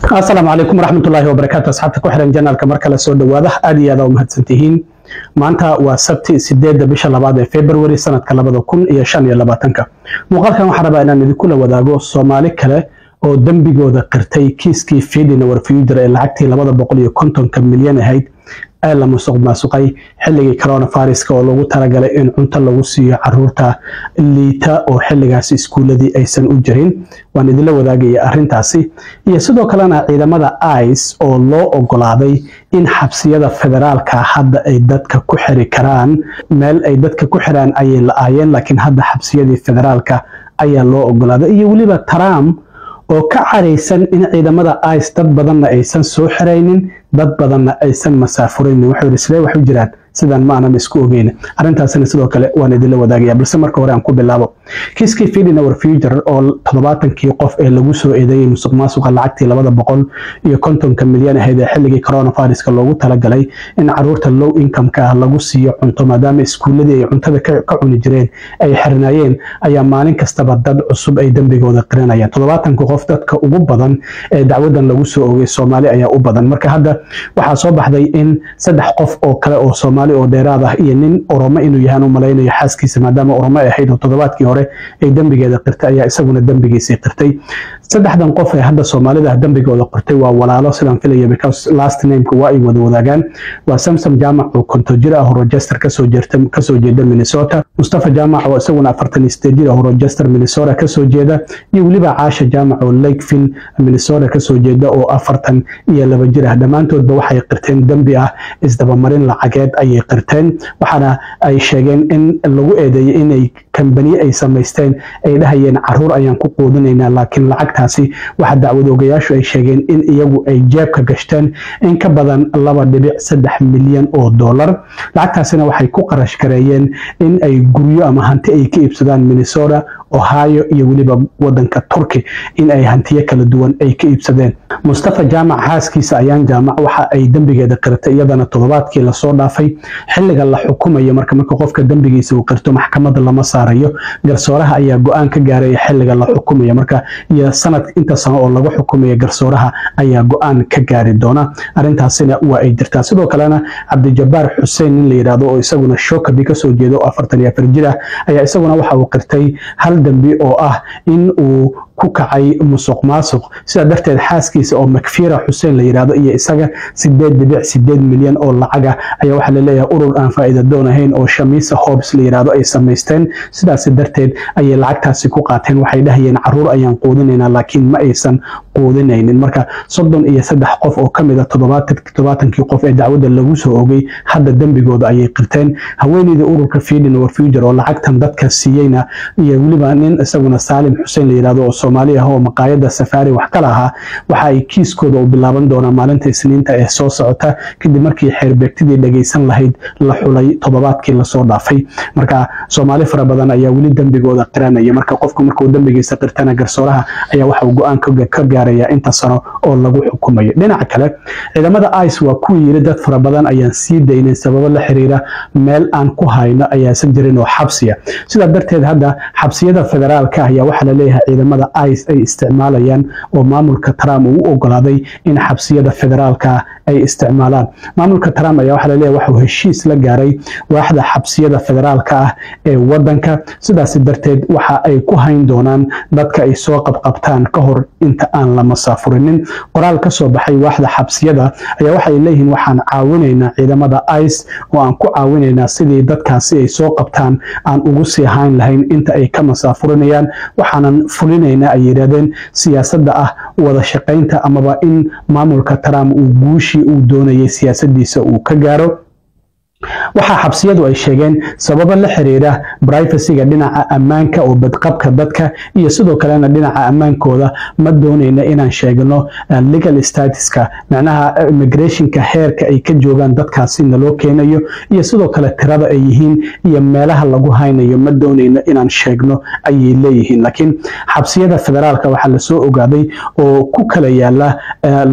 السلام عليكم ورحمة الله وبركاته. أصحابتك وحرن جنال كمركلة سود واضح أدي هذا ومهتسنتهين maanta waa sabti 8 bisha 2 February sanadka 2025 muuqaalkan waxaan rabaa inaan idinku la wadaago Soomaali kale oo dambigooda qirtay kiiskii Fedina Warfuture ee lacagtii 250 milyan ahayd ee la musuqmaasuqay xilligii coronavirus oo lagu talagalay in cunto lagu siiyo caruurta liita oo xilligaas iskuuladii aysan u jirin waan idin la wadaagay arrintaasi iyo sidoo kalena ciidamada ICE oo loo ogolaaday in xabsiyada federaalka hadda ay dadka ku xiri karaan meel ay dadka ku xiraan ay laayeen laakiin hadda xabsiyadii federaalka ayaa loo ogolaaday iyo waliba Trump oo ka careysan in ciidamada ICE dad badan aysan soo xireynin dad badan aysan masaafurin wuxuu jiraan sidaan ma aanan isku ogeyn arintaasina sidoo kale waan idin la wadaagaya balse marka hore aan ku bilaabo kiiskii Fedina Warfuture oo 70kii qof ee lagu soo eedeeyay musuqmaasuqa lacagtii 250 milyan ahayd xilligii coronavirus loogu talagalay in caruurta low income ka lagu siiyo cunto maadaama iskuuladii ay cuntada ka cuni jireen ay xirnaayeen ayaa maalin kastaba dad cusub ay dambigooda qiranayaan 70 qof dadka ugu badan ee dacwadan lagu soo oogay Soomaali ayaa u badan marka hadda waxa soo baxday in 3 qof oo kale oo Soomaali oo dheeraad ah iyo nin Oromo inuu yahay u maleynayo xaaskiisa maadaama Oromo ay ahayd toddobaadkii hore ay dambigeeda qirtay ayaa isaguna dambigiisa qirtay saddexdan qof ee hadda Soomaalida dambigooda qirtay waa walaalo sidaan filayo because last name-ku waa ay wada wadaagaan waa Samsam Jaamac oo konto jir ah oo Rochester ka soo jeeda Minnesota Mustafa Jaamac oo isaguna 48 jir ah oo Rochester Minnesota ka soo jeeda iyo waliba Caasha Jaamac oo Lakeville Minnesota ka soo jeeda oo 42 jir ah dhamaantoodba waxay qirteen dambi ah isdaba marin lacageed ay qirteen waxana ay sheegeen in lagu eedeeyay in ay company ay sameysteen ay dhahayeen caruur ayaan ku qoodinaynaa laakiin lacagtaasi waxa dacwadoogayaashu ay sheegeen in iyagu ay jeebka gashteen in ka badan 2.3 milyan oo dollar lacagtaasina waxay ku qarash gareeyeen in ay guryo ama hanti ay ka iibsadaan Minnesota Ohio iyo waliba wadanka Turkey in ay hantiyo kala duwan ay ka iibsadeen Mustafa Jaamac haaskiisa ayaan Jaamac waxa ay dambigeeda qirtay iyadana toddobaadkii la soo dhaafay xilliga la xukumayo marka qofka dambigiisa uu qirto maxkamadda lama saarayo garsooraha ayaa go'aan ka gaaray xilliga la xukumayo marka iyo sanad inta sano oo lagu xukumayo garsooraha ayaa go'aan ka gaari doona arintaasina waa ay jirtaa sidoo kalena Cabdijabbaar Xuseen in la yiraahdo oo isaguna Shookabi ka soo jeedo 44 jir ah ayaa isaguna waxa uu qirtay hal dambi oo ah in uu ku kacay musuqmaasuq sida darteed xaaskiisa oo Makfira Xuseen la yiraahdo iyo isaga 8.8 milyan oo lacag ah ayaa waxa la leeyahay urur aan faa'iido doonahayn oo Shamisa Hobbs la yiraahdo ay sameysteen sidaas darteed ay lacagtaasi ku qaateen waxay dhahayeen caruur ayaan qoodinaynaa laakiin ma aysan qoodinaynin marka 33 qof oo kamid ah 70kii qof ee dacwada lagu soo oogay hadda dambigooda ayay qirteen haweeneyda ururka Fedina Warfuture oo lacagtan dadka siiyayna iyo waliba nin isaguna Salim Xuseen la yiraahdo oo Soomaali ah oo maqaayada Safari wax kala aha waxa ay kiiskooda u bilaaban doonaa maalinta Isniinta ee soo socota kadib markii xeerbeegtidii dhageysan lahayd la xulay toddobaadkii la soo dhaafay marka Soomaali fara badan ayaa wali dambigooda qiranaya marka qofku markuu dambigiisa qirtana garsooraha ayaa waxa uu go'aan ka gaaraya inta sano oo lagu xukumayo dhinaca kale ciidamada ICE waa ku yiri dad fara badan ayaan sii daynay sababo la xiriira meel aan ku hayno ayaa san jirin oo xabsiya sida darteed hadda xabsiyada federaalka ayaa waxa la leeyahay ciidamada ICE ay isticmaalayaan oo maamulka Trump uu ogolaaday in xabsiyada federaalka ay isticmaalaan maamulka Trump ayaa waxa la leeyahay waxa heshiis la gaaray waaxda xabsiyada federaalka ah ee wadanka sidaas darteed waxa ay ku hayn doonaan dadka ay soo qabqabtaan ka hor inta aan la masaafurinin qoraal ka soo baxay waaxda xabsiyada ayaa waxa ay leeyihiin waxaan caawinaynaa ciidamada ICE oo aan ku caawinaynaa sidii dadkaasi ay soo qabtaan aan ugu sii hayn lahayn inta ay ka masaafurinayaan waxaanan fulinaynaa ay yiraahdeen siyaasadda ah wada shaqaynta amaba in maamulka Trump uu guushi uu doonayay siyaasadiisa uu ka gaaro waxa xabsiyadu ay sheegeen sabab la xiriira privacy-ga dhinaca ammaanka oo badqabka dadka iyo sidoo kalena dhinaca ammaankooda ma doonayna inaan sheegno legal status-ka macnaha immigration-ka heerka ay ka joogan dadkaasi naloo keenayo iyo sidoo kale tirada ay yihiin iyo meelaha lagu haynayo ma doonayna inaan sheegno ay leeyihiin laakiin xabsiyada federaalka waxa la soo ogaaday oo ku kala yaala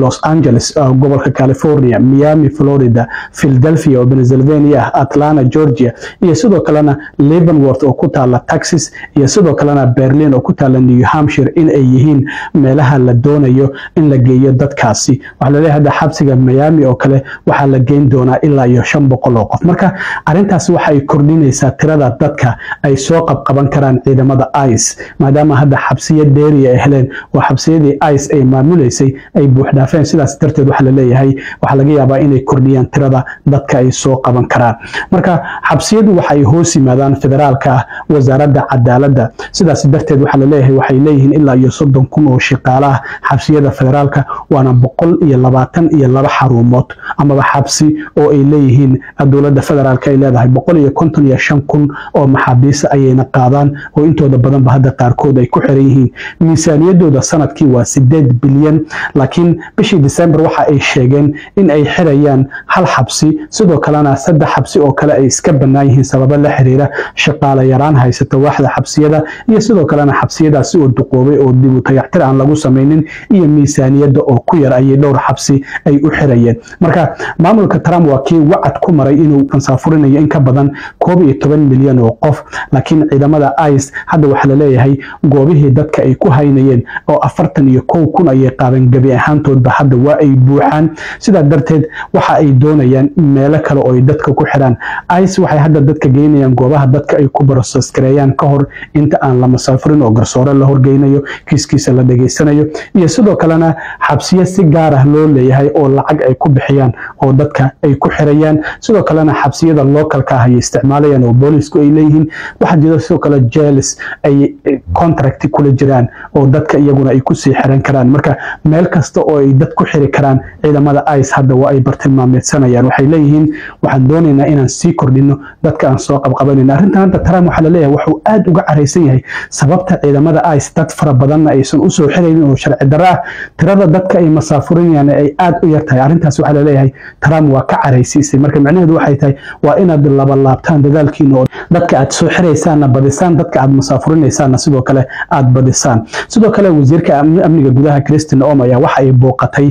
Los Angeles gobolka California Miami Florida Philadelphia oo Pennsylvania Pennsylvania, Atlanta, Georgia, iyo sidoo kalena Leavenworth oo ku taala Texas, iyo sidoo kalena Berlin oo ku taala New Hampshire in ay yihiin meelaha la doonayo in la geeyo dadkaasi. Waxa la leeyahay xabsiga Miami oo kale waxa la geyn doonaa ilaa iyo 500 oo qof. Marka arintaas waxa ay kordhinaysaa tirada dadka ay soo qabqaban karaan ciidamada ICE, maadaama hadda xabsiyo dheeri ay heleen oo xabsiyadii ICE ay maamuleysay ay buux dhaafeen. sidaas darteed waxa la leeyahay waxa laga yaabaa inay kordhiyaan tirada dadka ay soo qaban karaan. marka xabsiyadu waxa ay hoos yimaadaan federaalka wasaaradda cadaaladda, sidaas darteed waxa la leeyahay waxay leeyihiin ilaa iyo 30,000 oo shaqaalaha xabsiyada federaalka, waana 122 xarumood amaba xabsi oo ay leeyihiin dowladda federaalka ay leedahay. 155,000 oo maxaabiis ayayna qaadaan oo intooda badanba hadda qaarkood ay ku xiran yihiin. miisaaniyadooda sanadkii waa 8 bilyan, laakiin bishii December waxa ay sheegeen in ay xirayaan hal xabsi, sidoo kalena 3 xabsi oo kale ay iska bannaan yihiin sababo la xiriira shaqaale yaraan haysata waaxda xabsiyada, iyo sidoo kalena xabsiyadaasi oo duqoobay oo dib u dayactir aan lagu samaynin, iyo miisaaniyadda oo ku yar ayay dhowr xabsi ay u xirayeen. marka maamulka Trump waa kii wacad ku maray inuu ansaafurinayo in ka badan 11 milyan oo qof, laakiin ciidamada ICE hadda waxa la leeyahay goobihii dadka ay ku haynayeen oo 41,000 ayay qaadan gabi ahaantoodba hadda waa ay buuxaan. sidaa darteed waxa ay doonayaan meelo kale oo ay dadka ku xiraan. ICE waxay hadda dadka geynayaan goobaha dadka ay ku process gareeyaan ka hor inta aan la masaafurin oo garsoore la horgeynayo, kiiskiisa la dhageysanayo, iyo sidoo kalena xabsiyo si gaar ah loo leeyahay oo lacag ay ku bixiyaan oo dadka ay ku xirayaan. sidoo kalena xabsiyada localka ah ay isticmaalayaan oo boolisku ay leeyihiin. waxa jira sidoo kale jails ay contract kula jiraan oo dadka iyaguna ay ku sii xiran karaan. marka meel kasta oo ay dad ku xiri karaan ciidamada ICE hadda waa ay bartilmaameedsanayaan. waxay leeyihiin waxaan doonaynaa inaan sii kordhino dadka aan soo qabqabanayno. arrintan hadda Trump waxa la leeyahay wuxuu aad uga careysan yahay sababta ciidamada ICE dad fara badanna aysan u soo xiraynin oo sharci darro ah, tirada dadka ay masaafurinayaan ay aad u yartahay. arrintaas waxa la leeyahay Trump waa ka careysiisay. marka macnaheedu waxay tahay waa inaad laba laabtaan dadaalkiina oo dadka aad soo xiraysaanna badisaan, dadka aad masaafurinaysaanna sidoo kale aad badisaan. sidoo kale wasiirka amniga gudaha Kristen Noem ayaa waxa ay booqatay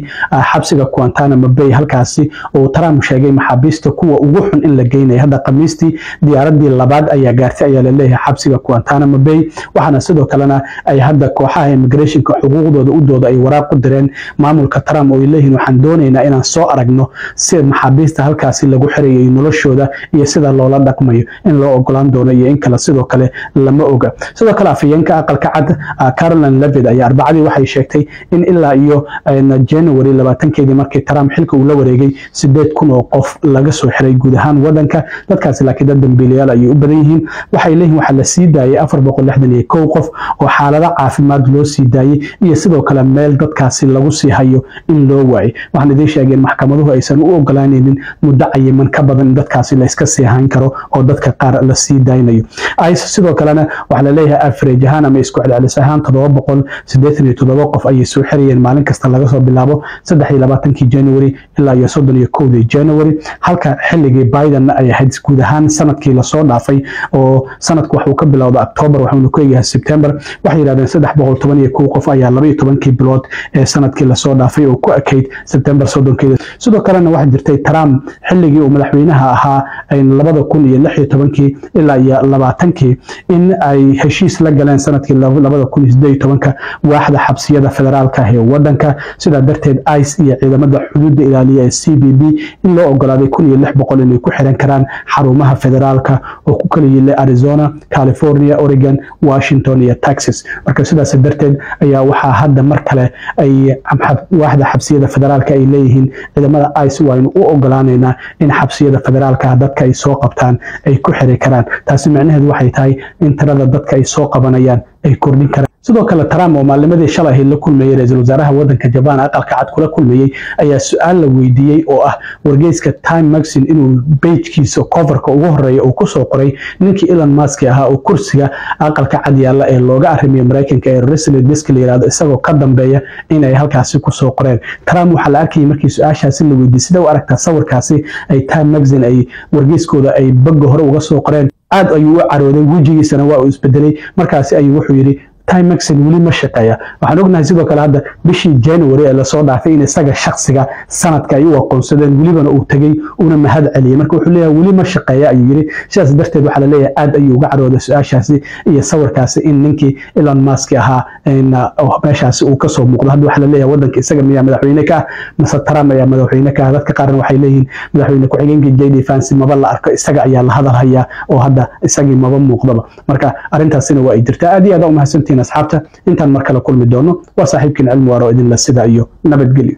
xabsiga Guantanamo Bay, halkaasi oo Trump sheegay maxaabiista kuwa ugu xun in la geynayo. hadda Khamiistii diyaaradii labaad ayaa gaartay ayaa la leeyahay xabsiga Guantanamo Bay, waxaana sidoo kalena ay hadda kooxaha immigrationka xuquuqdooda u dooda ay waraaq u direen maamulka Trump oo ay leeyihiin waxaan doonaynaa inaan soo aragno si maxaabiista halkaasi lagu xirayay noloshooda iyo sida loola dhaqmayo, in loo ogolaan doono iyo in kale sidoo kale lama oga. sidoo kale afhayeenka aqalka cad Caroline Levitt ayaa Arbacadii waxay sheegtay in ilaa iyo January 20keedii markii Trump xilka uu la wareegay 8,000 oo qof laga soo xiray guud ahaan wadanka. dadkaasi laakiin dad dambiilayaal ay u badan yihiin. waxay leeyihiin waxa la sii daayay 461 qof oo xaalado caafimaad loo sii daayay, iyo sidoo kale meel dadkaasi lagu sii hayo in loo waayay. waxaan idin sheegay maxkamaduhu aysan u ogolaanaynin muddo cayiman ka badan in dadkaasi la iska sii hayn karo oo dadka qaar la sii daynayo. ICE sidoo kalena waxa la leeyahay average ahaan ama isku celcelis ahaan 787 qof ayay soo xirayeen maalin kasta laga soo bilaabo 23 January ilaa iyo 31 January, halka xilligii Biden ay ahayd guud ahaan sanadkii la soo dhaafay oo sanadku wuxuu ka bilowday October wuxuuna ku eegahay September. waxay yiraahdeen 312 qof ayaa 12 bilood ee sanadkii la soo dhaafay oo ku ekayd September 30. sidoo kalena waxa jirtay Trump xilligii uu madaxweynaha ahaa 2016 ilaa iyo 20 in ay heshiis la galeen sanadkii 2018 waaxda xabsiyada federaalka ee wadanka. sidaa darteed ICE iyo ciidamada xuduudda ilaaliya ee CBP in loo ogolaaday 1,600 inay ku xiran karaan xarumaha federaalka oo ku kala yaala Arizona, California, Oregon, Washington iyo Texas. marka sidaas darteed ayaa waxa hadda mar kale ay waaxda xabsiyada federaalka ay leeyihiin ciidamada ICE waa in u ogolaanayna in xabsiyada federaalka dadka ay soo qabtaan ay ku xiri karaan. taasi macnaheedu waxay tahay in tirada dadka ay soo qabanayaan ay kordhin karaan. sidoo kale Trump oo maalimadii shalay la kulmayay ra'iisul wasaaraha wadanka Japan aqalka cad kula kulmayay ayaa su'aal la weydiiyay oo ah wargeyska Time Magazine inuu page-kiisa coverka ugu horeeya uu ku soo qoray ninkii Elon Musk ahaa oo kursiga aqalka cad yaala ee looga arrimiyo Mareykanka ee Russell Disk la yiraahdo isagoo ka dambeeya in ay halkaasi ku soo qoreen. Trump waxa la arkay markii su'aashaasi la weydiiyay sida uu aragtaa sawirkaasi ay Time Magazine ay wargeyskooda ay bag hore uga soo qoreen. aad ayuu u carooday, wejigiisana waa uu isbedelay. markaasi ayuu wuxuu yiri Timex weli ma shaqeeya waxaan ognahay sidoo kale hadda bishii January ee la soo dhaafay in isaga shakhsiga sanadka ay u aqoonsadeen welibana uu tagay una mahad celiyay marka wuxuu leeyahay weli ma shaqeeya ayuu yiri sidaas darteed waxa la leeyahay aad ayuu uga carooday su'aashaasi iyo sawirkaasi in ninkii Elon Musk ahaa meeshaasi uu ka soo muuqdo hadda waxa la leeyahay wadanka isaga miyaa madaxweyne ka mise Trump ayaa madaxweyne ka dadka qaarna waxay leeyihiin madaxweyne ku xigeenka JD Vance maba la arko isaga ayaa la hadal haya oo hadda isagii maba muuqdaba marka arintaasina waa ay jirtaa aad iyo aad u mahadsantiin asxaabta intaan mar kale kulmi doono waa saaxiibkiin cilmi waaro idin la sida iyo nabadgelyo